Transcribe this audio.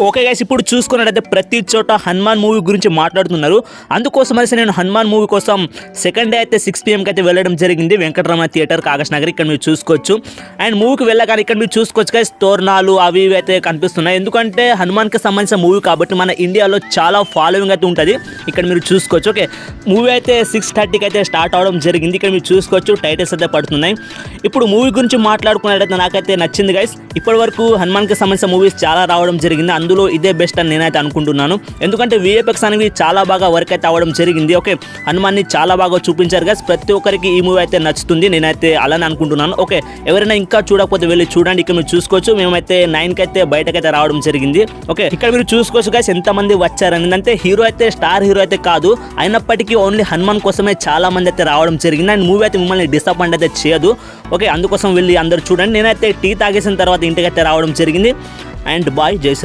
Okay guys, ఇప్పుడు చూసుకున్నట్టయితే ప్రతి చోట హనుమాన్ మూవీ గురించి మాట్లాడుతున్నారు. అందుకోసం అనేసి నేను హనుమాన్ మూవీ కోసం సెకండ్ డే అయితే 6 PM అయితే వెళ్ళడం జరిగింది వెంకటరమణ థియేటర్ కాగజ్ నగర్. ఇక్కడ మీరు చూసుకోవచ్చు. అండ్ మూవీకి వెళ్ళగానే ఇక్కడ మీరు చూసుకోవచ్చు గైస్, తోరణాలు అవి ఇవి అయితే కనిపిస్తున్నాయి. ఎందుకంటే హనుమాన్కి సంబంధించిన మూవీ కాబట్టి మన ఇండియాలో చాలా ఫాలోయింగ్ అయితే ఉంటుంది. ఇక్కడ మీరు చూసుకోవచ్చు. ఓకే, మూవీ అయితే 6:30కి అయితే స్టార్ట్ అవడం జరిగింది. ఇక్కడ మీరు చూసుకోవచ్చు టైటిల్స్ అయితే పడుతున్నాయి. ఇప్పుడు మూవీ గురించి మాట్లాడుకున్నట్టయితే నాకైతే నచ్చింది గైస్. ఇప్పటి వరకు హనుమాన్కి సంబంధించిన మూవీస్ చాలా రావడం జరిగింది. అందులో ఇదే బెస్ట్ అని నేనైతే అనుకుంటున్నాను. ఎందుకంటే VFX అనేవి చాలా బాగా వర్క్ అయితే అవ్వడం జరిగింది. ఓకే, హనుమాన్ని చాలా బాగా చూపించారు గైస్. ప్రతి ఒక్కరికి ఈ మూవీ అయితే నచ్చుతుంది, నేనైతే అలానే అనుకుంటున్నాను. ఓకే, ఎవరైనా ఇంకా చూడకపోతే వెళ్ళి చూడండి. ఇక్కడ మీరు చూసుకోవచ్చు, మేమైతే 9కి అయితే బయటకైతే రావడం జరిగింది. ఓకే, ఇక్కడ మీరు చూసుకోవచ్చు గైస్ ఎంతమంది వచ్చారని. అంటే హీరో అయితే స్టార్ హీరో అయితే కాదు, అయినప్పటికీ ఓన్లీ హనుమాన్ కోసమే చాలా మంది అయితే రావడం జరిగింది. అండ్ మూవీ అయితే మిమ్మల్ని డిసప్పాయింట్ అయితే చేయదు. ఓకే, అందుకోసం వెళ్ళి అందరూ చూడండి. నేనైతే టీ తాగేసిన తర్వాత ఇంటికైతే రావడం జరిగింది. అండ్ బాయ్, జై శ్రీరామ్.